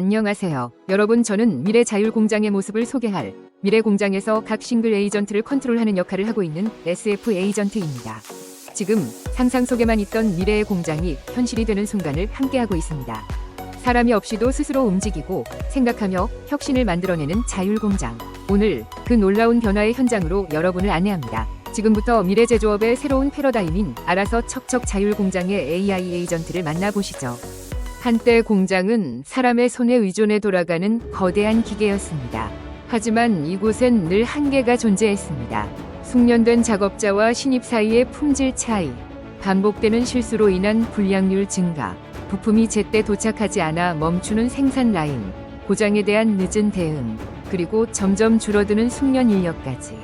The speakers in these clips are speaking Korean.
안녕하세요. 여러분, 저는 미래자율공장의 모습을 소개할 미래공장에서 각 싱글 에이전트를 컨트롤하는 역할을 하고 있는 SF 에이전트입니다. 지금 상상 속에만 있던 미래의 공장이 현실이 되는 순간을 함께하고 있습니다. 사람이 없이도 스스로 움직이고 생각하며 혁신을 만들어내는 자율공장. 오늘 그 놀라운 변화의 현장으로 여러분을 안내합니다. 지금부터 미래 제조업의 새로운 패러다임인 알아서 척척 자율공장의 AI 에이전트를 만나보시죠. 한때 공장은 사람의 손에 의존해 돌아가는 거대한 기계였습니다. 하지만 이곳엔 늘 한계가 존재했습니다. 숙련된 작업자와 신입 사이의 품질 차이, 반복되는 실수로 인한 불량률 증가, 부품이 제때 도착하지 않아 멈추는 생산 라인, 고장에 대한 늦은 대응, 그리고 점점 줄어드는 숙련 인력까지.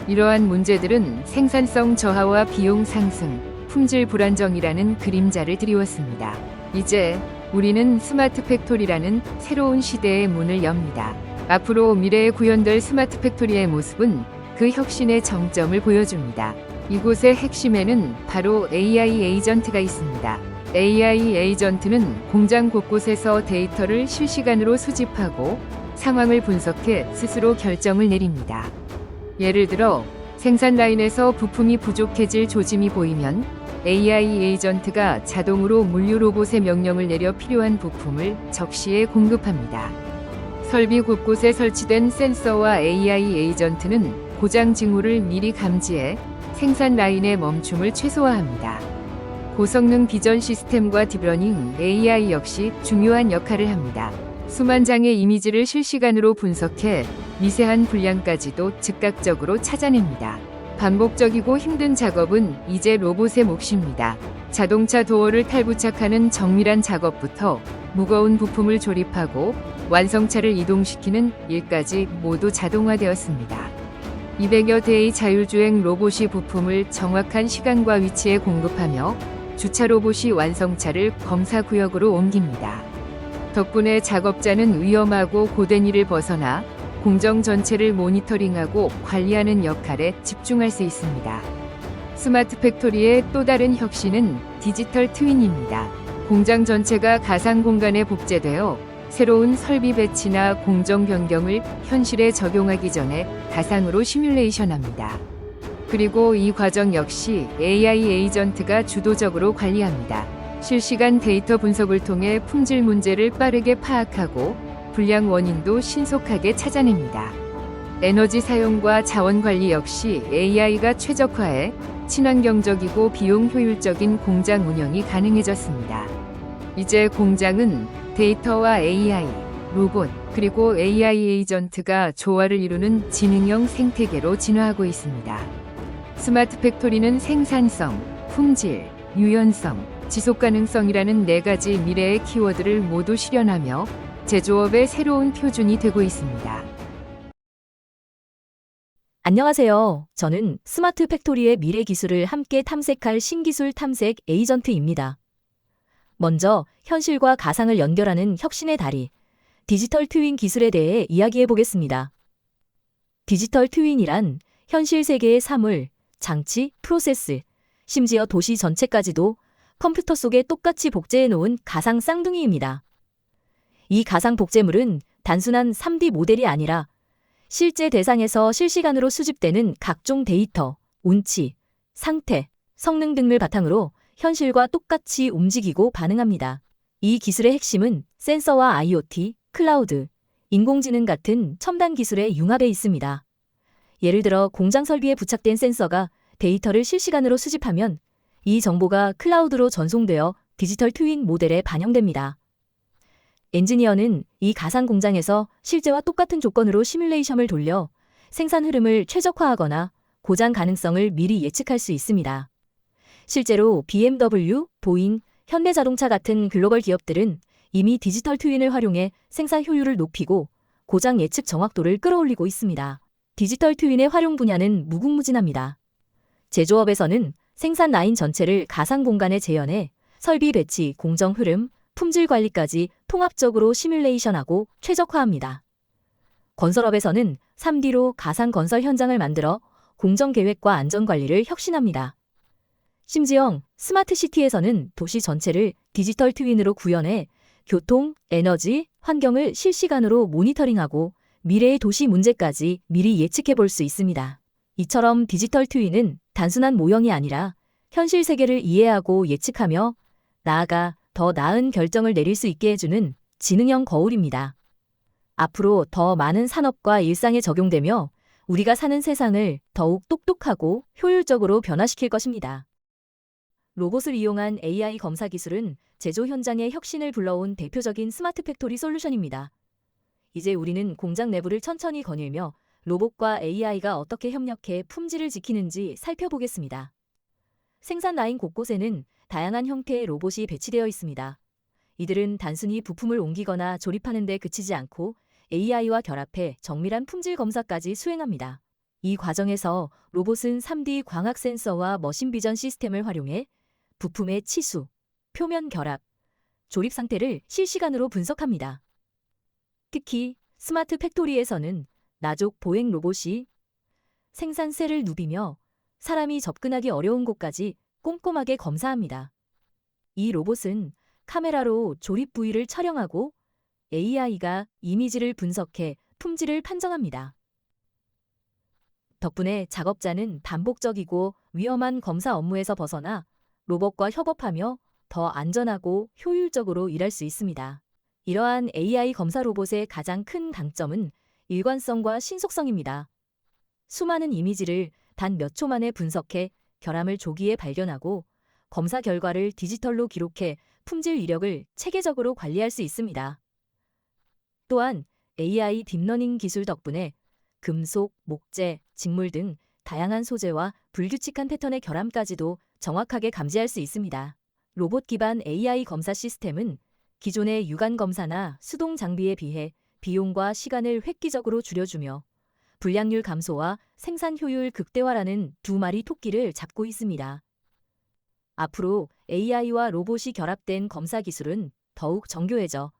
이러한 문제들은 생산성 저하와 비용 상승, 품질 불안정이라는 그림자를 드리웠습니다. 이제 우리는 스마트 팩토리라는 새로운 시대의 문을 엽니다. 앞으로 미래에 구현될 스마트 팩토리의 모습은 그 혁신의 정점을 보여줍니다. 이곳의 핵심에는 바로 AI 에이전트가 있습니다. AI 에이전트는 공장 곳곳에서 데이터를 실시간으로 수집하고 상황을 분석해 스스로 결정을 내립니다. 예를 들어 생산 라인에서 부품이 부족해질 조짐이 보이면 AI 에이전트가 자동으로 물류 로봇에 명령을 내려 필요한 부품을 적시에 공급합니다. 설비 곳곳에 설치된 센서와 AI 에이전트는 고장 징후를 미리 감지해 생산 라인의 멈춤을 최소화합니다. 고성능 비전 시스템과 딥러닝 AI 역시 중요한 역할을 합니다. 수만 장의 이미지를 실시간으로 분석해 미세한 불량까지도 즉각적으로 찾아냅니다. 반복적이고 힘든 작업은 이제 로봇의 몫입니다. 자동차 도어를 탈부착하는 정밀한 작업부터 무거운 부품을 조립하고 완성차를 이동시키는 일까지 모두 자동화되었습니다. 200여 대의 자율주행 로봇이 부품을 정확한 시간과 위치에 공급하며 주차 로봇이 완성차를 검사 구역으로 옮깁니다. 덕분에 작업자는 위험하고 고된 일을 벗어나 공정 전체를 모니터링하고 관리하는 역할에 집중할 수 있습니다. 스마트 팩토리의 또 다른 혁신은 디지털 트윈입니다. 공장 전체가 가상 공간에 복제되어 새로운 설비 배치나 공정 변경을 현실에 적용하기 전에 가상으로 시뮬레이션합니다. 그리고 이 과정 역시 AI 에이전트가 주도적으로 관리합니다. 실시간 데이터 분석을 통해 품질 문제를 빠르게 파악하고 불량 원인도 신속하게 찾아냅니다. 에너지 사용과 자원 관리 역시 AI가 최적화해 친환경적이고 비용 효율적인 공장 운영이 가능해졌습니다. 이제 공장은 데이터와 AI, 로봇, 그리고 AI 에이전트가 조화를 이루는 지능형 생태계로 진화하고 있습니다. 스마트 팩토리는 생산성, 품질, 유연성, 지속가능성이라는 4가지 미래의 키워드를 모두 실현하며 제조업의 새로운 표준이 되고 있습니다. 안녕하세요. 저는 스마트 팩토리의 미래 기술을 함께 탐색할 신기술 탐색 에이전트입니다. 먼저 현실과 가상을 연결하는 혁신의 다리, 디지털 트윈 기술에 대해 이야기해 보겠습니다. 디지털 트윈이란 현실 세계의 사물, 장치, 프로세스, 심지어 도시 전체까지도 컴퓨터 속에 똑같이 복제해 놓은 가상 쌍둥이입니다. 이 가상 복제물은 단순한 3D 모델이 아니라 실제 대상에서 실시간으로 수집되는 각종 데이터, 운치, 상태, 성능 등을 바탕으로 현실과 똑같이 움직이고 반응합니다. 이 기술의 핵심은 센서와 IoT, 클라우드, 인공지능 같은 첨단 기술의 융합에 있습니다. 예를 들어 공장 설비에 부착된 센서가 데이터를 실시간으로 수집하면 이 정보가 클라우드로 전송되어 디지털 트윈 모델에 반영됩니다. 엔지니어는 이 가상 공장에서 실제와 똑같은 조건으로 시뮬레이션을 돌려 생산 흐름을 최적화하거나 고장 가능성을 미리 예측할 수 있습니다. 실제로 BMW, 보잉, 현대자동차 같은 글로벌 기업들은 이미 디지털 트윈을 활용해 생산 효율을 높이고 고장 예측 정확도를 끌어올리고 있습니다. 디지털 트윈의 활용 분야는 무궁무진합니다. 제조업에서는 생산 라인 전체를 가상 공간에 재현해 설비 배치, 공정 흐름, 품질 관리까지 통합적으로 시뮬레이션하고 최적화합니다. 건설업에서는 3D로 가상 건설 현장을 만들어 공정 계획과 안전 관리를 혁신합니다. 심지어 스마트 시티에서는 도시 전체를 디지털 트윈으로 구현해 교통, 에너지, 환경을 실시간으로 모니터링하고 미래의 도시 문제까지 미리 예측해 볼 수 있습니다. 이처럼 디지털 트윈은 단순한 모형이 아니라 현실 세계를 이해하고 예측하며 나아가 더 나은 결정을 내릴 수 있게 해주는 지능형 거울입니다. 앞으로 더 많은 산업과 일상에 적용되며 우리가 사는 세상을 더욱 똑똑하고 효율적으로 변화시킬 것입니다. 로봇을 이용한 AI 검사 기술은 제조 현장에 혁신을 불러온 대표적인 스마트 팩토리 솔루션입니다. 이제 우리는 공장 내부를 천천히 거닐며 로봇과 AI가 어떻게 협력해 품질을 지키는지 살펴보겠습니다. 생산 라인 곳곳에는 다양한 형태의 로봇이 배치되어 있습니다. 이들은 단순히 부품을 옮기거나 조립하는 데 그치지 않고 AI와 결합해 정밀한 품질 검사까지 수행합니다. 이 과정에서 로봇은 3D 광학 센서와 머신 비전 시스템을 활용해 부품의 치수, 표면 결합, 조립 상태를 실시간으로 분석합니다. 특히 스마트 팩토리에서는 나족 보행 로봇이 생산셀을 누비며 사람이 접근하기 어려운 곳까지 꼼꼼하게 검사합니다. 이 로봇은 카메라로 조립 부위를 촬영하고 AI가 이미지를 분석해 품질을 판정합니다. 덕분에 작업자는 반복적이고 위험한 검사 업무에서 벗어나 로봇과 협업하며 더 안전하고 효율적으로 일할 수 있습니다. 이러한 AI 검사 로봇의 가장 큰 강점은 일관성과 신속성입니다. 수많은 이미지를 단 몇 초 만에 분석해 결함을 조기에 발견하고 검사 결과를 디지털로 기록해 품질 이력을 체계적으로 관리할 수 있습니다. 또한 AI 딥러닝 기술 덕분에 금속, 목재, 직물 등 다양한 소재와 불규칙한 패턴의 결함까지도 정확하게 감지할 수 있습니다. 로봇 기반 AI 검사 시스템은 기존의 육안 검사나 수동 장비에 비해 비용과 시간을 획기적으로 줄여주며 불량률 감소와 생산 효율 극대화라는 두 마리 토끼를 잡고 있습니다. 앞으로 AI와 로봇이 결합된 검사 기술은 더욱 정교해져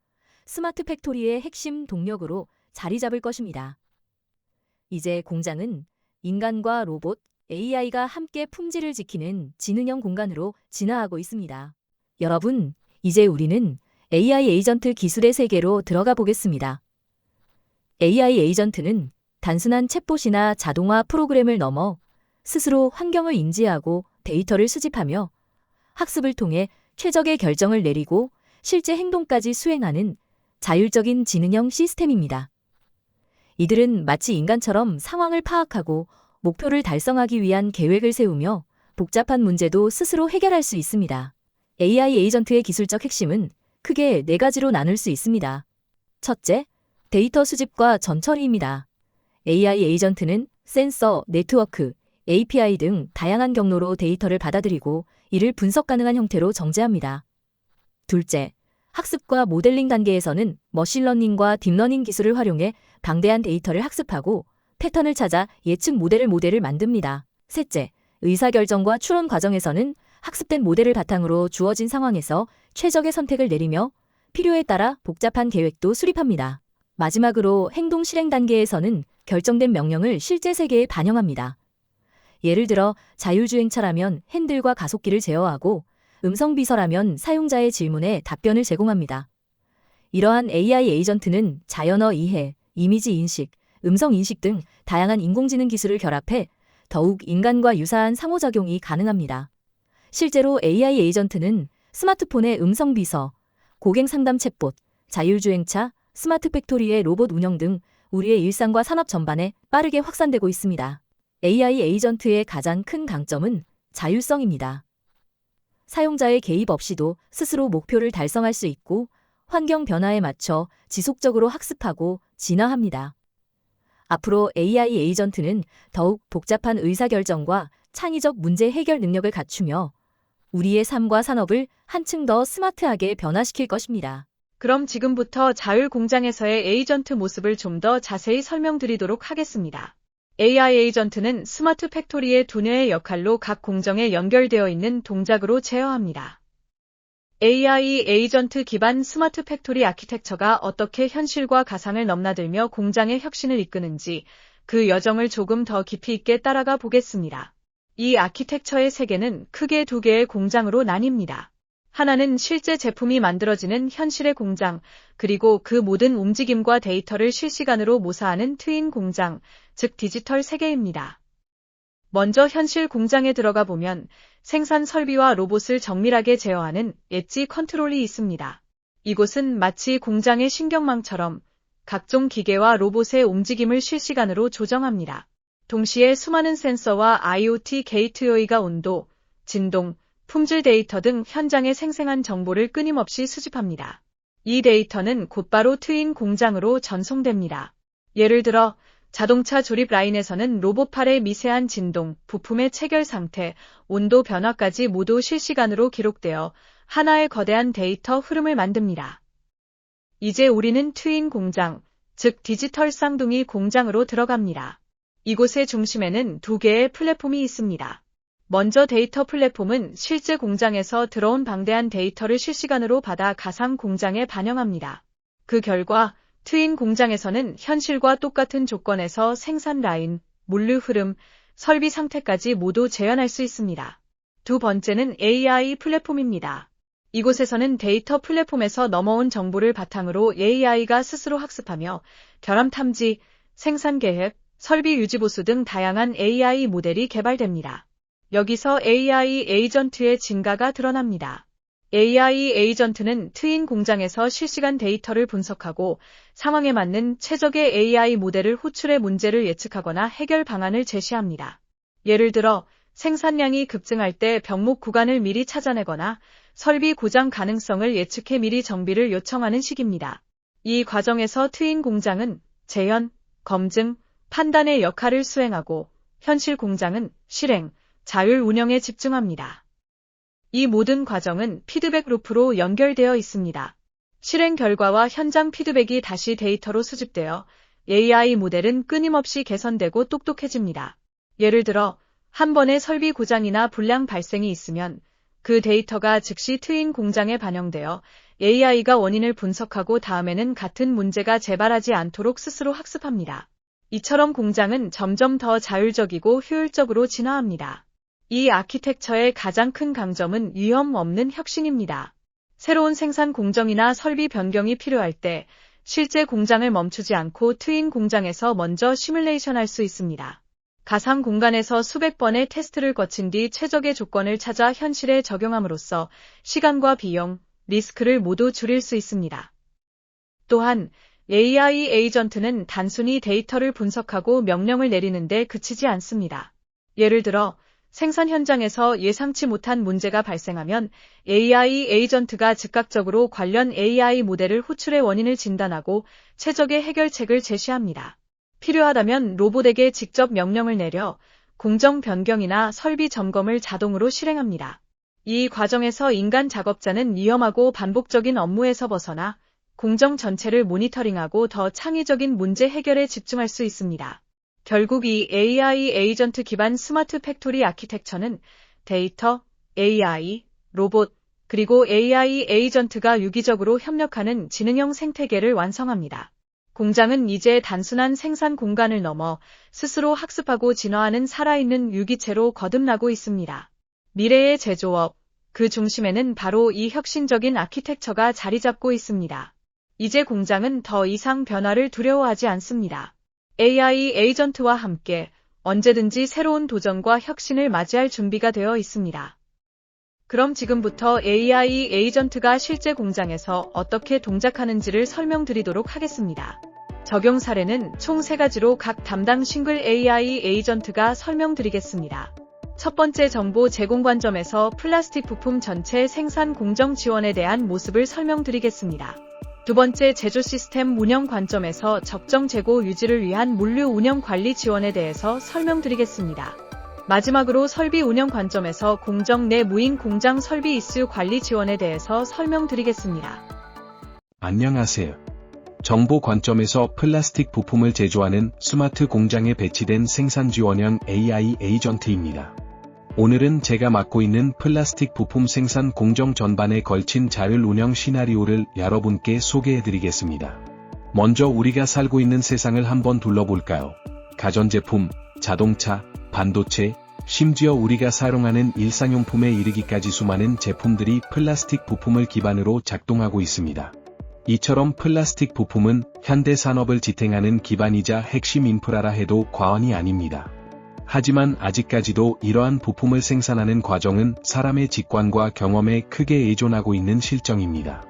스마트 팩토리의 핵심 동력으로 자리 잡을 것입니다. 이제 공장은 인간과 로봇, AI가 함께 품질을 지키는 지능형 공간으로 진화하고 있습니다. 여러분, 이제 우리는 AI 에이전트 기술의 세계로 들어가 보겠습니다. AI 에이전트는 단순한 챗봇이나 자동화 프로그램을 넘어 스스로 환경을 인지하고 데이터를 수집하며 학습을 통해 최적의 결정을 내리고 실제 행동까지 수행하는 자율적인 지능형 시스템입니다. 이들은 마치 인간처럼 상황을 파악하고 목표를 달성하기 위한 계획을 세우며 복잡한 문제도 스스로 해결할 수 있습니다. AI 에이전트의 기술적 핵심은 크게 4가지로 나눌 수 있습니다. 첫째, 데이터 수집과 전처리입니다. AI 에이전트는 센서, 네트워크, API 등 다양한 경로로 데이터를 받아들이고 이를 분석 가능한 형태로 정제합니다. 둘째, 학습과 모델링 단계에서는 머신러닝과 딥러닝 기술을 활용해 방대한 데이터를 학습하고 패턴을 찾아 예측 모델을 만듭니다. 셋째, 의사결정과 추론 과정에서는 학습된 모델을 바탕으로 주어진 상황에서 최적의 선택을 내리며 필요에 따라 복잡한 계획도 수립합니다. 마지막으로 행동 실행 단계에서는 결정된 명령을 실제 세계에 반영합니다. 예를 들어 자율주행차라면 핸들과 가속기를 제어하고 음성 비서라면 사용자의 질문에 답변을 제공합니다. 이러한 AI 에이전트는 자연어 이해, 이미지 인식, 음성 인식 등 다양한 인공지능 기술을 결합해 더욱 인간과 유사한 상호작용이 가능합니다. 실제로 AI 에이전트는 스마트폰의 음성 비서, 고객 상담 챗봇, 자율주행차, 스마트 팩토리의 로봇 운영 등 우리의 일상과 산업 전반에 빠르게 확산되고 있습니다. AI 에이전트의 가장 큰 강점은 자율성입니다. 사용자의 개입 없이도 스스로 목표를 달성할 수 있고 환경 변화에 맞춰 지속적으로 학습하고 진화합니다. 앞으로 AI 에이전트는 더욱 복잡한 의사결정과 창의적 문제 해결 능력을 갖추며 우리의 삶과 산업을 한층 더 스마트하게 변화시킬 것입니다. 그럼 지금부터 자율 공장에서의 에이전트 모습을 좀 더 자세히 설명드리도록 하겠습니다. AI 에이전트는 스마트 팩토리의 두뇌의 역할로 각 공정에 연결되어 있는 동작으로 제어합니다. AI 에이전트 기반 스마트 팩토리 아키텍처가 어떻게 현실과 가상을 넘나들며 공장의 혁신을 이끄는지 그 여정을 조금 더 깊이 있게 따라가 보겠습니다. 이 아키텍처의 세계는 크게 2개의 공장으로 나뉩니다. 하나는 실제 제품이 만들어지는 현실의 공장, 그리고 그 모든 움직임과 데이터를 실시간으로 모사하는 트윈 공장, 즉 디지털 세계입니다. 먼저 현실 공장에 들어가 보면 생산 설비와 로봇을 정밀하게 제어하는 엣지 컨트롤이 있습니다. 이곳은 마치 공장의 신경망처럼 각종 기계와 로봇의 움직임을 실시간으로 조정합니다. 동시에 수많은 센서와 IoT 게이트웨이가 온도, 진동, 품질 데이터 등 현장의 생생한 정보를 끊임없이 수집합니다. 이 데이터는 곧바로 트윈 공장으로 전송됩니다. 예를 들어 자동차 조립 라인에서는 로봇팔의 미세한 진동, 부품의 체결 상태, 온도 변화까지 모두 실시간으로 기록되어 하나의 거대한 데이터 흐름을 만듭니다. 이제 우리는 트윈 공장, 즉 디지털 쌍둥이 공장으로 들어갑니다. 이곳의 중심에는 두 개의 플랫폼이 있습니다. 먼저 데이터 플랫폼은 실제 공장에서 들어온 방대한 데이터를 실시간으로 받아 가상 공장에 반영합니다. 그 결과 트윈 공장에서는 현실과 똑같은 조건에서 생산 라인, 물류 흐름, 설비 상태까지 모두 재현할 수 있습니다. 두 번째는 AI 플랫폼입니다. 이곳에서는 데이터 플랫폼에서 넘어온 정보를 바탕으로 AI가 스스로 학습하며 결함 탐지, 생산 계획, 설비 유지 보수 등 다양한 AI 모델이 개발됩니다. 여기서 AI 에이전트의 진가가 드러납니다. AI 에이전트는 트윈 공장에서 실시간 데이터를 분석하고 상황에 맞는 최적의 AI 모델을 호출해 문제를 예측하거나 해결 방안을 제시합니다. 예를 들어 생산량이 급증할 때 병목 구간을 미리 찾아내거나 설비 고장 가능성을 예측해 미리 정비를 요청하는 식입니다. 이 과정에서 트윈 공장은 재현, 검증, 판단의 역할을 수행하고 현실 공장은 실행, 자율 운영에 집중합니다. 이 모든 과정은 피드백 루프로 연결되어 있습니다. 실행 결과와 현장 피드백이 다시 데이터로 수집되어 AI 모델은 끊임없이 개선되고 똑똑해집니다. 예를 들어 한 번의 설비 고장이나 불량 발생이 있으면 그 데이터가 즉시 트윈 공장에 반영되어 AI가 원인을 분석하고 다음에는 같은 문제가 재발하지 않도록 스스로 학습합니다. 이처럼 공장은 점점 더 자율적이고 효율적으로 진화합니다. 이 아키텍처의 가장 큰 강점은 위험 없는 혁신입니다. 새로운 생산 공정이나 설비 변경이 필요할 때 실제 공장을 멈추지 않고 트윈 공장에서 먼저 시뮬레이션할 수 있습니다. 가상 공간에서 수백 번의 테스트를 거친 뒤 최적의 조건을 찾아 현실에 적용함으로써 시간과 비용, 리스크를 모두 줄일 수 있습니다. 또한 AI 에이전트는 단순히 데이터를 분석하고 명령을 내리는 데 그치지 않습니다. 예를 들어 생산 현장에서 예상치 못한 문제가 발생하면 AI 에이전트가 즉각적으로 관련 AI 모델을 호출해 원인을 진단하고 최적의 해결책을 제시합니다. 필요하다면 로봇에게 직접 명령을 내려 공정 변경이나 설비 점검을 자동으로 실행합니다. 이 과정에서 인간 작업자는 위험하고 반복적인 업무에서 벗어나 공정 전체를 모니터링하고 더 창의적인 문제 해결에 집중할 수 있습니다. 결국 이 AI 에이전트 기반 스마트 팩토리 아키텍처는 데이터, AI, 로봇, 그리고 AI 에이전트가 유기적으로 협력하는 지능형 생태계를 완성합니다. 공장은 이제 단순한 생산 공간을 넘어 스스로 학습하고 진화하는 살아있는 유기체로 거듭나고 있습니다. 미래의 제조업, 그 중심에는 바로 이 혁신적인 아키텍처가 자리 잡고 있습니다. 이제 공장은 더 이상 변화를 두려워하지 않습니다. AI 에이전트와 함께 언제든지 새로운 도전과 혁신을 맞이할 준비가 되어 있습니다. 그럼 지금부터 AI 에이전트가 실제 공장에서 어떻게 동작하는지를 설명드리도록 하겠습니다. 적용 사례는 총 3가지로 각 담당 싱글 AI 에이전트가 설명드리겠습니다. 첫 번째 정보 제공 관점에서 플라스틱 부품 전체 생산 공정 지원에 대한 모습을 설명드리겠습니다. 두 번째 제조 시스템 운영 관점에서 적정 재고 유지를 위한 물류 운영 관리 지원에 대해서 설명드리겠습니다. 마지막으로 설비 운영 관점에서 공정 내 무인 공장 설비 이슈 관리 지원에 대해서 설명드리겠습니다. 안녕하세요. 정보 관점에서 플라스틱 부품을 제조하는 스마트 공장에 배치된 생산 지원형 AI 에이전트입니다. 오늘은 제가 맡고 있는 플라스틱 부품 생산 공정 전반에 걸친 자율 운영 시나리오를 여러분께 소개해드리겠습니다. 먼저 우리가 살고 있는 세상을 한번 둘러볼까요? 가전제품, 자동차, 반도체, 심지어 우리가 사용하는 일상용품에 이르기까지 수많은 제품들이 플라스틱 부품을 기반으로 작동하고 있습니다. 이처럼 플라스틱 부품은 현대 산업을 지탱하는 기반이자 핵심 인프라라 해도 과언이 아닙니다. 하지만 아직까지도 이러한 부품을 생산하는 과정은 사람의 직관과 경험에 크게 의존하고 있는 실정입니다.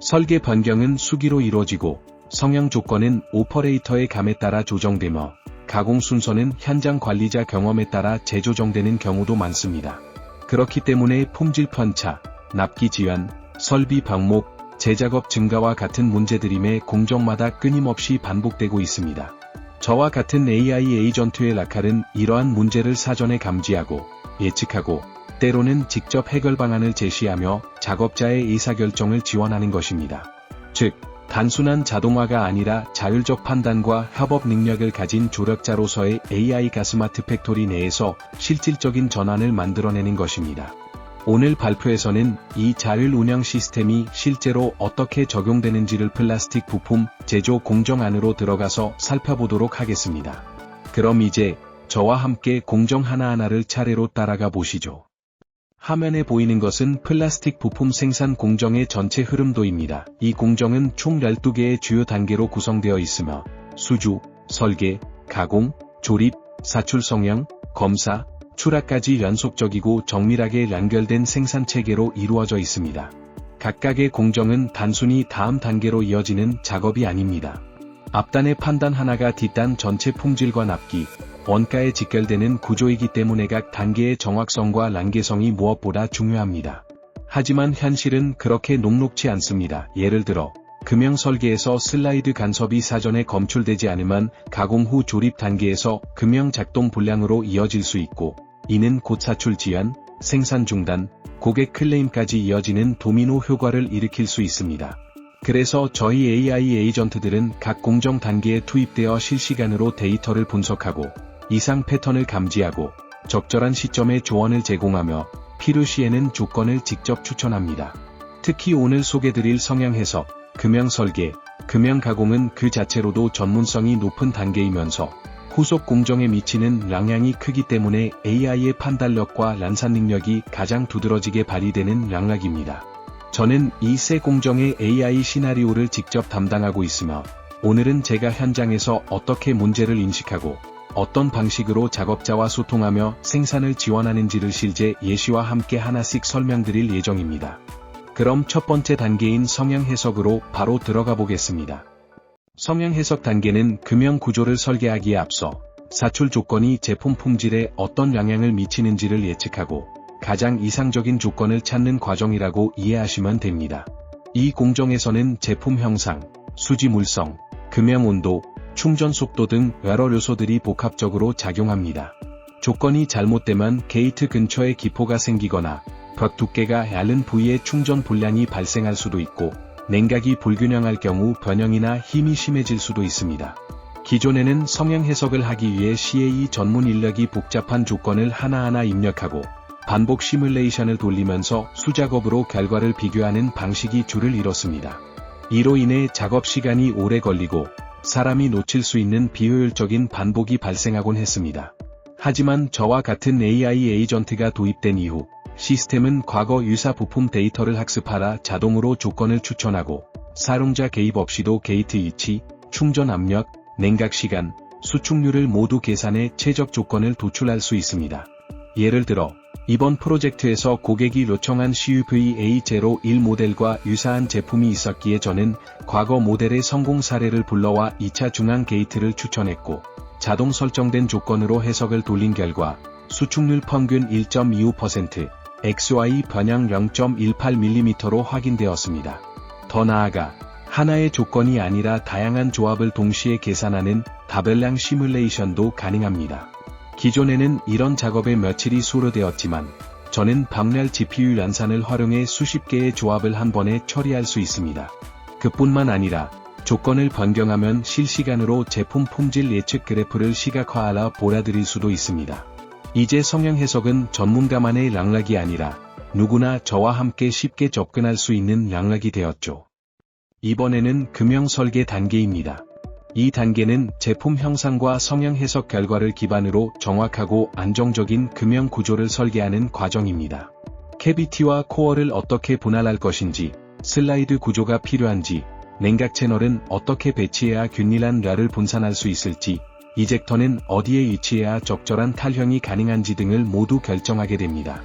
설계 변경은 수기로 이루어지고 성형 조건은 오퍼레이터의 감에 따라 조정되며 가공 순서는 현장 관리자 경험에 따라 재조정되는 경우도 많습니다. 그렇기 때문에 품질 편차, 납기 지연, 설비 방목, 재작업 증가와 같은 문제들임에 공정마다 끊임없이 반복되고 있습니다. 저와 같은 AI 에이전트의 라칼은 이러한 문제를 사전에 감지하고 예측하고 때로는 직접 해결 방안을 제시하며 작업자의 의사결정을 지원하는 것입니다. 즉, 단순한 자동화가 아니라 자율적 판단과 협업 능력을 가진 조력자로서의 AI가 스마트 팩토리 내에서 실질적인 전환을 만들어내는 것입니다. 오늘 발표에서는 이 자율 운영 시스템이 실제로 어떻게 적용되는지를 플라스틱 부품 제조 공정 안으로 들어가서 살펴보도록 하겠습니다. 그럼 이제 저와 함께 공정 하나하나를 차례로 따라가 보시죠. 화면에 보이는 것은 플라스틱 부품 생산 공정의 전체 흐름도입니다. 이 공정은 총 12개의 주요 단계로 구성되어 있으며 수주, 설계, 가공, 조립, 사출 성형, 검사, 출하까지 연속적이고 정밀하게 연결된 생산 체계로 이루어져 있습니다. 각각의 공정은 단순히 다음 단계로 이어지는 작업이 아닙니다. 앞단의 판단 하나가 뒷단 전체 품질과 납기, 원가에 직결되는 구조이기 때문에 각 단계의 정확성과 단계성이 무엇보다 중요합니다. 하지만 현실은 그렇게 녹록지 않습니다. 예를 들어 금형 설계에서 슬라이드 간섭이 사전에 검출되지 않으면 가공 후 조립 단계에서 금형 작동 불량으로 이어질 수 있고, 이는 곧 사출 지연, 생산 중단, 고객 클레임까지 이어지는 도미노 효과를 일으킬 수 있습니다. 그래서 저희 AI 에이전트들은 각 공정 단계에 투입되어 실시간으로 데이터를 분석하고 이상 패턴을 감지하고 적절한 시점에 조언을 제공하며 필요시에는 조건을 직접 추천합니다. 특히 오늘 소개드릴 성형 해석, 금형 설계, 금형 가공은 그 자체로도 전문성이 높은 단계이면서 후속 공정에 미치는 영향이 크기 때문에 AI의 판단력과 란산 능력이 가장 두드러지게 발휘되는 영역입니다. 저는 이 세 공정의 AI 시나리오를 직접 담당하고 있으며 오늘은 제가 현장에서 어떻게 문제를 인식하고 어떤 방식으로 작업자와 소통하며 생산을 지원하는지를 실제 예시와 함께 하나씩 설명드릴 예정입니다. 그럼 첫 번째 단계인 성형 해석으로 바로 들어가 보겠습니다. 성형 해석 단계는 금형 구조를 설계하기에 앞서 사출 조건이 제품 품질에 어떤 영향을 미치는지를 예측하고 가장 이상적인 조건을 찾는 과정이라고 이해하시면 됩니다. 이 공정에서는 제품 형상, 수지 물성, 금형 온도, 충전 속도 등 여러 요소들이 복합적으로 작용합니다. 조건이 잘못되면 게이트 근처에 기포가 생기거나 벽 두께가 얇은 부위에 충전 불량이 발생할 수도 있고, 냉각이 불균형할 경우 변형이나 힘이 심해질 수도 있습니다. 기존에는 성형 해석을 하기 위해 CAE 전문 인력이 복잡한 조건을 하나하나 입력하고 반복 시뮬레이션을 돌리면서 수작업으로 결과를 비교하는 방식이 줄을 이뤘습니다. 이로 인해 작업 시간이 오래 걸리고 사람이 놓칠 수 있는 비효율적인 반복이 발생하곤 했습니다. 하지만 저와 같은 AI 에이전트가 도입된 이후 시스템은 과거 유사 부품 데이터를 학습하라 자동으로 조건을 추천하고 사용자 개입 없이도 게이트 위치, 충전 압력, 냉각 시간, 수축률을 모두 계산해 최적 조건을 도출할 수 있습니다. 예를 들어 이번 프로젝트에서 고객이 요청한 CUVA01 모델과 유사한 제품이 있었기에 저는 과거 모델의 성공 사례를 불러와 2차 중앙 게이트를 추천했고 자동 설정된 조건으로 해석을 돌린 결과 수축률 평균 1.25%, XY 변형 0.18mm로 확인되었습니다. 더 나아가 하나의 조건이 아니라 다양한 조합을 동시에 계산하는 다별량 시뮬레이션도 가능합니다. 기존에는 이런 작업에 며칠이 소요되었지만 저는 박렬 GPU 연산을 활용해 수십 개의 조합을 한 번에 처리할 수 있습니다. 그뿐만 아니라 조건을 변경하면 실시간으로 제품 품질 예측 그래프를 시각화하라 보여드릴 수도 있습니다. 이제 성형 해석은 전문가만의 영역이 아니라 누구나 저와 함께 쉽게 접근할 수 있는 영역이 되었죠. 이번에는 금형 설계 단계입니다. 이 단계는 제품 형상과 성형 해석 결과를 기반으로 정확하고 안정적인 금형 구조를 설계하는 과정입니다. 캐비티와 코어를 어떻게 분할할 것인지, 슬라이드 구조가 필요한지, 냉각 채널은 어떻게 배치해야 균일한 랴를 분산할 수 있을지, 이젝터는 어디에 위치해야 적절한 탈형이 가능한지 등을 모두 결정하게 됩니다.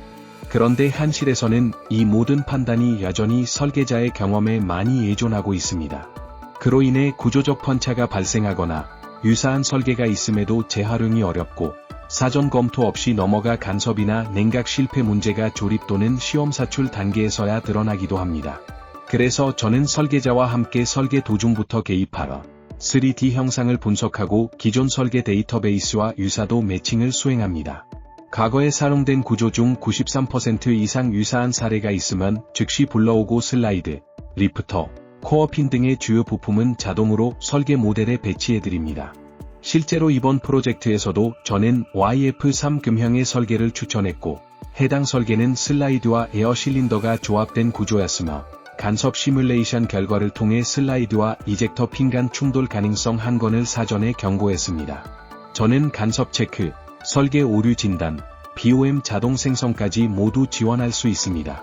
그런데 현실에서는 이 모든 판단이 여전히 설계자의 경험에 많이 의존하고 있습니다. 그로 인해 구조적 편차가 발생하거나 유사한 설계가 있음에도 재활용이 어렵고 사전 검토 없이 넘어가 간섭이나 냉각 실패 문제가 조립 또는 시험 사출 단계에서야 드러나기도 합니다. 그래서 저는 설계자와 함께 설계 도중부터 개입하여 3D 형상을 분석하고 기존 설계 데이터베이스와 유사도 매칭을 수행합니다. 과거에 사용된 구조 중 93% 이상 유사한 사례가 있으면 즉시 불러오고 슬라이드, 리프터, 코어핀 등의 주요 부품은 자동으로 설계 모델에 배치해드립니다. 실제로 이번 프로젝트에서도 저는 YF3 금형의 설계를 추천했고, 해당 설계는 슬라이드와 에어 실린더가 조합된 구조였으며, 간섭 시뮬레이션 결과를 통해 슬라이드와 이젝터 핀 간 충돌 가능성 한 건을 사전에 경고했습니다. 저는 간섭 체크, 설계 오류 진단, BOM 자동 생성까지 모두 지원할 수 있습니다.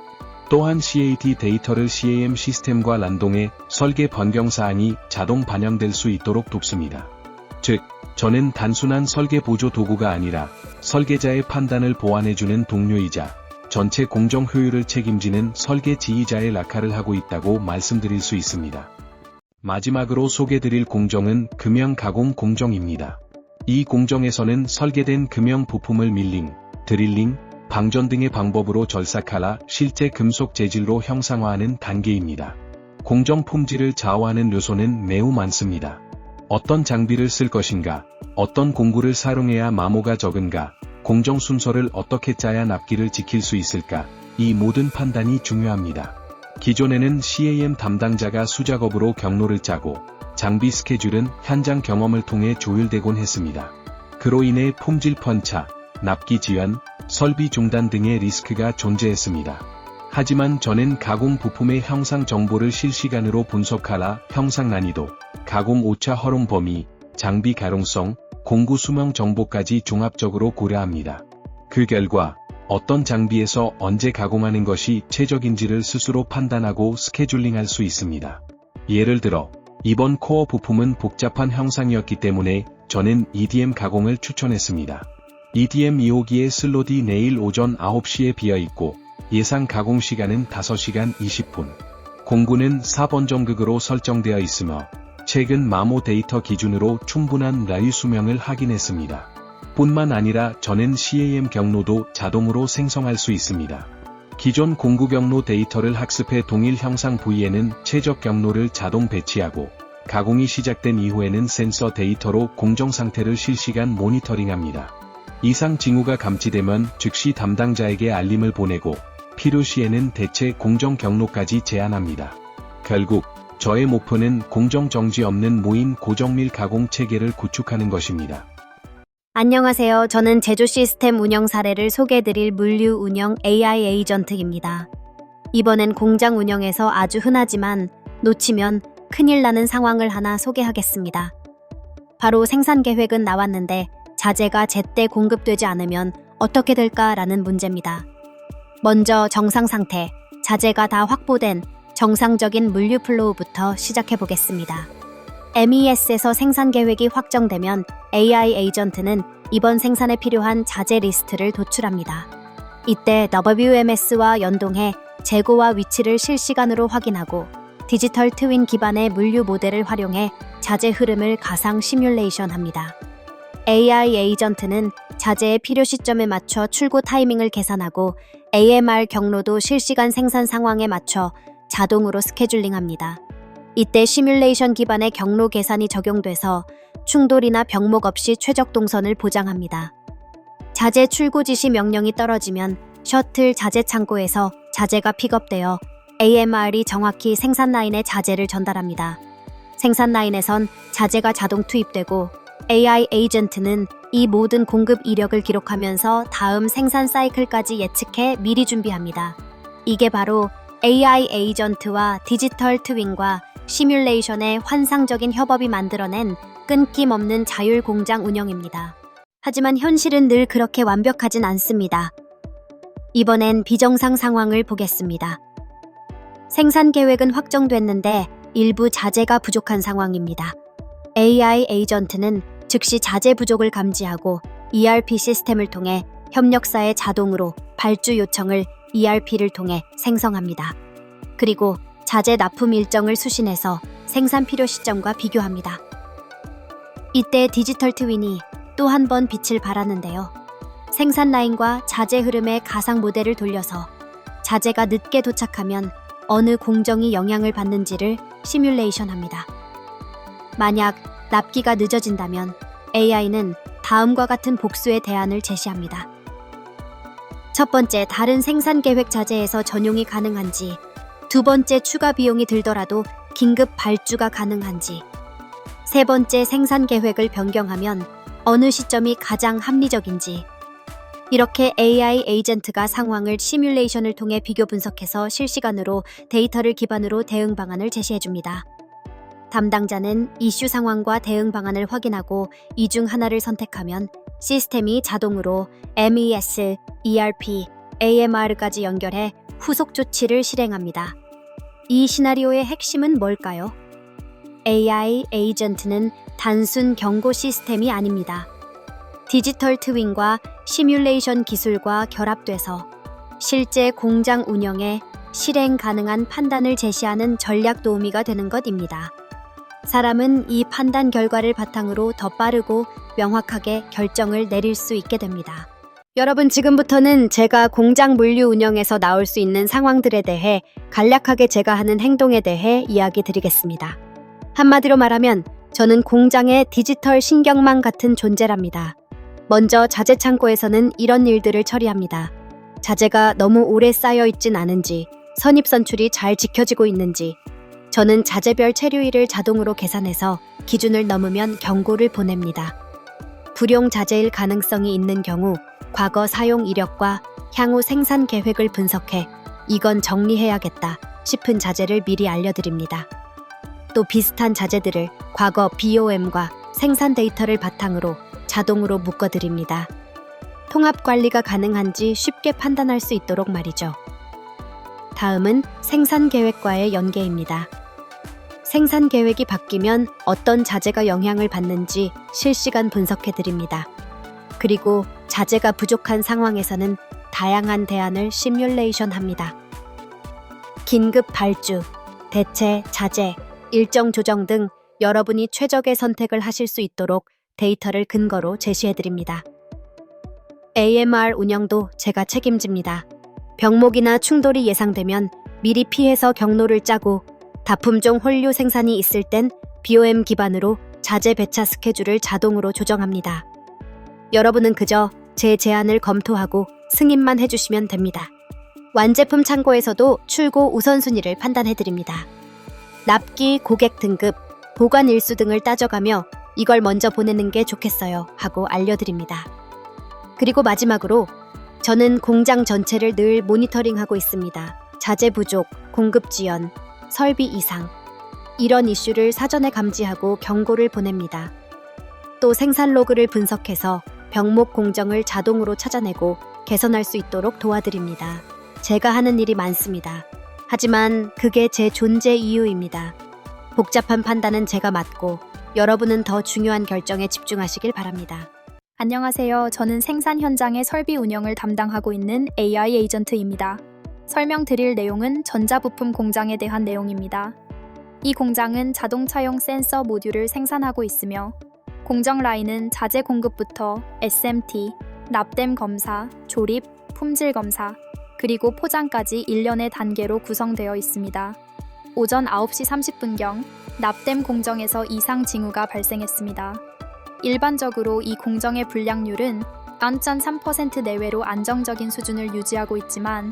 또한 CAD 데이터를 CAM 시스템과 연동해 설계 변경 사항이 자동 반영될 수 있도록 돕습니다. 즉, 저는 단순한 설계 보조 도구가 아니라 설계자의 판단을 보완해주는 동료이자 전체 공정 효율을 책임지는 설계 지휘자의 역할을 하고 있다고 말씀드릴 수 있습니다. 마지막으로 소개드릴 공정은 금형 가공 공정입니다. 이 공정에서는 설계된 금형 부품을 밀링, 드릴링, 방전 등의 방법으로 절삭하라 실제 금속 재질로 형상화하는 단계입니다. 공정 품질을 좌우하는 요소는 매우 많습니다. 어떤 장비를 쓸 것인가, 어떤 공구를 사용해야 마모가 적은가, 공정 순서를 어떻게 짜야 납기를 지킬 수 있을까, 이 모든 판단이 중요합니다. 기존에는 CAM 담당자가 수작업으로 경로를 짜고, 장비 스케줄은 현장 경험을 통해 조율되곤 했습니다. 그로 인해 품질 편차, 납기 지연, 설비 중단 등의 리스크가 존재했습니다. 하지만 저는 가공 부품의 형상 정보를 실시간으로 분석하라 형상 난이도, 가공 오차 허용 범위, 장비 가용성, 공구 수명 정보까지 종합적으로 고려합니다. 그 결과 어떤 장비에서 언제 가공하는 것이 최적인지를 스스로 판단하고 스케줄링할 수 있습니다. 예를 들어 이번 코어 부품은 복잡한 형상이었기 때문에 저는 EDM 가공을 추천했습니다. EDM 2호기의 슬롯이 내일 오전 9시에 비어있고 예상 가공 시간은 5시간 20분. 공구는 4번 정극으로 설정되어 있으며 최근 마모 데이터 기준으로 충분한 라유 수명을 확인했습니다. 뿐만 아니라 저는 CAM 경로도 자동으로 생성할 수 있습니다. 기존 공구 경로 데이터를 학습해 동일 형상 부위에는 최적 경로를 자동 배치하고 가공이 시작된 이후에는 센서 데이터로 공정 상태를 실시간 모니터링합니다. 이상 징후가 감지되면 즉시 담당자에게 알림을 보내고 필요시에는 대체 공정 경로까지 제안합니다. 결국 저의 목표는 공정 정지 없는 무인 고정밀 가공 체계를 구축하는 것입니다. 안녕하세요. 저는 제조 시스템 운영 사례를 소개해드릴 물류 운영 AI 에이전트입니다. 이번엔 공장 운영에서 아주 흔하지만 놓치면 큰일 나는 상황을 하나 소개하겠습니다. 바로 생산 계획은 나왔는데 자재가 제때 공급되지 않으면 어떻게 될까라는 문제입니다. 먼저 정상 상태, 자재가 다 확보된 정상적인 물류 플로우부터 시작해 보겠습니다. MES에서 생산 계획이 확정되면 AI 에이전트는 이번 생산에 필요한 자재 리스트를 도출합니다. 이때 WMS와 연동해 재고와 위치를 실시간으로 확인하고 디지털 트윈 기반의 물류 모델을 활용해 자재 흐름을 가상 시뮬레이션합니다. AI 에이전트는 자재의 필요 시점에 맞춰 출고 타이밍을 계산하고 AMR 경로도 실시간 생산 상황에 맞춰 자동으로 스케줄링합니다. 이때 시뮬레이션 기반의 경로 계산이 적용돼서 충돌이나 병목 없이 최적 동선을 보장합니다. 자재 출고 지시 명령이 떨어지면 셔틀 자재 창고에서 자재가 픽업되어 AMR이 정확히 생산 라인에 자재를 전달합니다. 생산 라인에선 자재가 자동 투입되고 AI 에이전트는 이 모든 공급 이력을 기록하면서 다음 생산 사이클까지 예측해 미리 준비합니다. 이게 바로 AI 에이전트와 디지털 트윈과 시뮬레이션의 환상적인 협업이 만들어낸 끊김없는 자율 공장 운영입니다. 하지만 현실은 늘 그렇게 완벽하진 않습니다. 이번엔 비정상 상황을 보겠습니다. 생산 계획은 확정됐는데 일부 자재가 부족한 상황입니다. AI 에이전트는 즉시 자재 부족을 감지하고 ERP 시스템을 통해 협력사에 자동으로 발주 요청을 ERP를 통해 생성합니다. 그리고 자재 납품 일정을 수신해서 생산 필요 시점과 비교합니다. 이때 디지털 트윈이 또 한 번 빛을 발하는데요. 생산 라인과 자재 흐름의 가상 모델을 돌려서 자재가 늦게 도착하면 어느 공정이 영향을 받는지를 시뮬레이션합니다. 만약 납기가 늦어진다면 AI는 다음과 같은 복수의 대안을 제시합니다. 첫 번째, 다른 생산 계획 자재에서 전용이 가능한지, 두 번째, 추가 비용이 들더라도 긴급 발주가 가능한지, 세 번째, 생산 계획을 변경하면 어느 시점이 가장 합리적인지. 이렇게 AI 에이전트가 상황을 시뮬레이션을 통해 비교 분석해서 실시간으로 데이터를 기반으로 대응 방안을 제시해줍니다. 담당자는 이슈 상황과 대응 방안을 확인하고 이 중 하나를 선택하면 시스템이 자동으로 MES, ERP, AMR까지 연결해 후속 조치를 실행합니다. 이 시나리오의 핵심은 뭘까요? AI 에이전트는 단순 경고 시스템이 아닙니다. 디지털 트윈과 시뮬레이션 기술과 결합돼서 실제 공장 운영에 실행 가능한 판단을 제시하는 전략 도우미가 되는 것입니다. 사람은 이 판단 결과를 바탕으로 더 빠르고 명확하게 결정을 내릴 수 있게 됩니다. 여러분, 지금부터는 제가 공장 물류 운영에서 나올 수 있는 상황들에 대해 간략하게 제가 하는 행동에 대해 이야기 드리겠습니다. 한마디로 말하면 저는 공장의 디지털 신경망 같은 존재랍니다. 먼저 자재 창고에서는 이런 일들을 처리합니다. 자재가 너무 오래 쌓여 있진 않은지, 선입 선출이 잘 지켜지고 있는지, 저는 자재별 체류일을 자동으로 계산해서 기준을 넘으면 경고를 보냅니다. 불용 자재일 가능성이 있는 경우 과거 사용 이력과 향후 생산 계획을 분석해 이건 정리해야겠다 싶은 자재를 미리 알려드립니다. 또 비슷한 자재들을 과거 BOM과 생산 데이터를 바탕으로 자동으로 묶어드립니다. 통합 관리가 가능한지 쉽게 판단할 수 있도록 말이죠. 다음은 생산 계획과의 연계입니다. 생산 계획이 바뀌면 어떤 자재가 영향을 받는지 실시간 분석해드립니다. 그리고 자재가 부족한 상황에서는 다양한 대안을 시뮬레이션 합니다. 긴급 발주, 대체 자재, 일정 조정 등 여러분이 최적의 선택을 하실 수 있도록 데이터를 근거로 제시해드립니다. AMR 운영도 제가 책임집니다. 병목이나 충돌이 예상되면 미리 피해서 경로를 짜고 다품종 홀류 생산이 있을 땐 BOM 기반으로 자재 배차 스케줄을 자동으로 조정합니다. 여러분은 그저 제 제안을 검토하고 승인만 해주시면 됩니다. 완제품 창고에서도 출고 우선순위를 판단해드립니다. 납기, 고객 등급, 보관 일수 등을 따져가며 이걸 먼저 보내는 게 좋겠어요 하고 알려드립니다. 그리고 마지막으로 저는 공장 전체를 늘 모니터링하고 있습니다. 자재 부족, 공급 지연, 설비 이상, 이런 이슈를 사전에 감지하고 경고를 보냅니다. 또 생산 로그를 분석해서 병목 공정을 자동으로 찾아내고 개선할 수 있도록 도와드립니다. 제가 하는 일이 많습니다. 하지만 그게 제 존재 이유입니다. 복잡한 판단은 제가 맡고 여러분은 더 중요한 결정에 집중하시길 바랍니다. 안녕하세요. 저는 생산 현장의 설비 운영을 담당하고 있는 AI 에이전트입니다. 설명드릴 내용은 전자부품 공장에 대한 내용입니다. 이 공장은 자동차용 센서 모듈을 생산하고 있으며 공정 라인은 자재 공급부터 SMT, 납땜 검사, 조립, 품질 검사, 그리고 포장까지 일련의 단계로 구성되어 있습니다. 오전 9시 30분경 납땜 공정에서 이상 징후가 발생했습니다. 일반적으로 이 공정의 불량률은 0.3% 내외로 안정적인 수준을 유지하고 있지만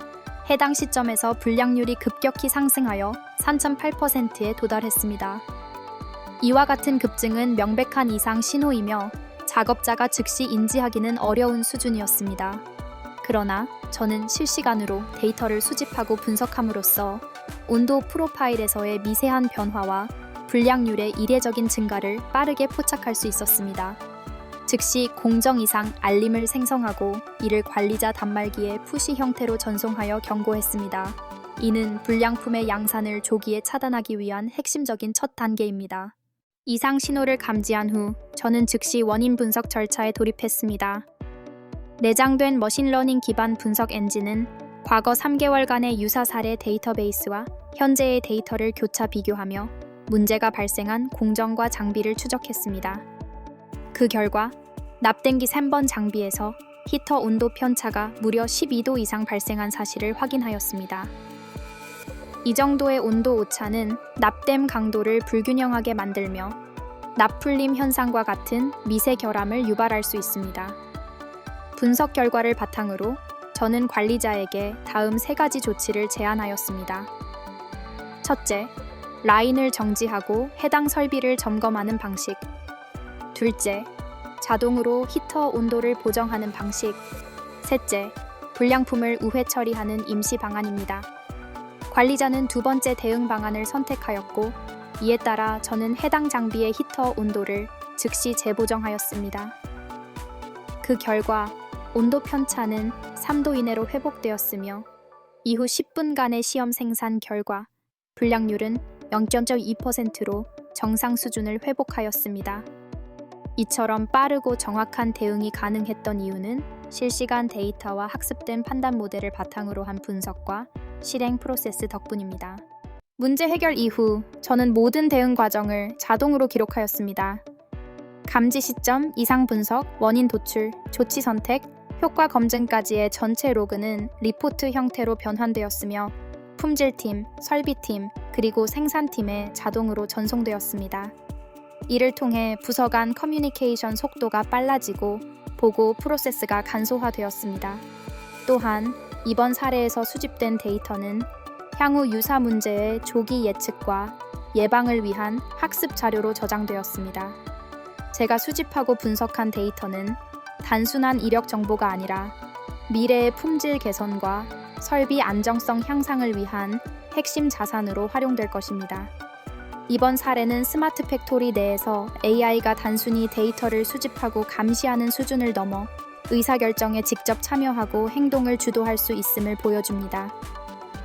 해당 시점에서 불량률이 급격히 상승하여 3.8%에 도달했습니다. 이와 같은 급증은 명백한 이상 신호이며 작업자가 즉시 인지하기는 어려운 수준이었습니다. 그러나 저는 실시간으로 데이터를 수집하고 분석함으로써 온도 프로파일에서의 미세한 변화와 불량률의 이례적인 증가를 빠르게 포착할 수 있었습니다. 즉시 공정 이상 알림을 생성하고 이를 관리자 단말기에 푸시 형태로 전송하여 경고했습니다. 이는 불량품의 양산을 조기에 차단하기 위한 핵심적인 첫 단계입니다. 이상 신호를 감지한 후 저는 즉시 원인 분석 절차에 돌입했습니다. 내장된 머신러닝 기반 분석 엔진은 과거 3개월간의 유사 사례 데이터베이스와 현재의 데이터를 교차 비교하며 문제가 발생한 공정과 장비를 추적했습니다. 그 결과 납땜기 3번 장비에서 히터 온도 편차가 무려 12도 이상 발생한 사실을 확인하였습니다. 이 정도의 온도 오차는 납땜 강도를 불균형하게 만들며 납풀림 현상과 같은 미세 결함을 유발할 수 있습니다. 분석 결과를 바탕으로 저는 관리자에게 다음 3가지 조치를 제안하였습니다. 첫째, 라인을 정지하고 해당 설비를 점검하는 방식. 둘째, 자동으로 히터 온도를 보정하는 방식. 셋째, 불량품을 우회 처리하는 임시 방안입니다. 관리자는 2번째 대응 방안을 선택하였고, 이에 따라 저는 해당 장비의 히터 온도를 즉시 재보정하였습니다. 그 결과 온도 편차는 3도 이내로 회복되었으며, 이후 10분간의 시험 생산 결과 불량률은 0.2%로 정상 수준을 회복하였습니다. 이처럼 빠르고 정확한 대응이 가능했던 이유는 실시간 데이터와 학습된 판단 모델을 바탕으로 한 분석과 실행 프로세스 덕분입니다. 문제 해결 이후 저는 모든 대응 과정을 자동으로 기록하였습니다. 감지 시점, 이상 분석, 원인 도출, 조치 선택, 효과 검증까지의 전체 로그는 리포트 형태로 변환되었으며 품질팀, 설비팀, 그리고 생산팀에 자동으로 전송되었습니다. 이를 통해 부서 간 커뮤니케이션 속도가 빨라지고 보고 프로세스가 간소화되었습니다. 또한 이번 사례에서 수집된 데이터는 향후 유사 문제의 조기 예측과 예방을 위한 학습 자료로 저장되었습니다. 제가 수집하고 분석한 데이터는 단순한 이력 정보가 아니라 미래의 품질 개선과 설비 안정성 향상을 위한 핵심 자산으로 활용될 것입니다. 이번 사례는 스마트 팩토리 내에서 AI가 단순히 데이터를 수집하고 감시하는 수준을 넘어 의사결정에 직접 참여하고 행동을 주도할 수 있음을 보여줍니다.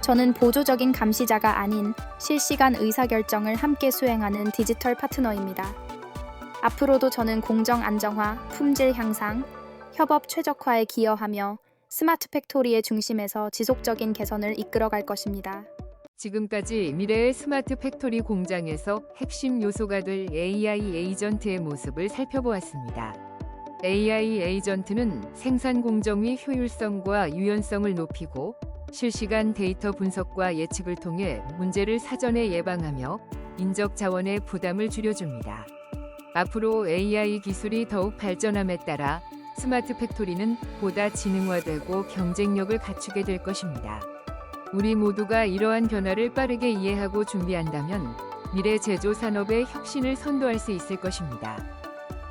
저는 보조적인 감시자가 아닌 실시간 의사결정을 함께 수행하는 디지털 파트너입니다. 앞으로도 저는 공정 안정화, 품질 향상, 협업 최적화에 기여하며 스마트 팩토리의 중심에서 지속적인 개선을 이끌어갈 것입니다. 지금까지 미래의 스마트 팩토리 공장에서 핵심 요소가 될 AI 에이전트의 모습을 살펴보았습니다. AI 에이전트는 생산 공정의 효율성과 유연성을 높이고 실시간 데이터 분석과 예측을 통해 문제를 사전에 예방하며 인적 자원의 부담을 줄여줍니다. 앞으로 AI 기술이 더욱 발전함에 따라 스마트 팩토리는 보다 지능화되고 경쟁력을 갖추게 될 것입니다. 우리 모두가 이러한 변화를 빠르게 이해하고 준비한다면 미래 제조 산업의 혁신을 선도할 수 있을 것입니다.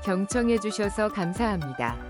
경청해 주셔서 감사합니다.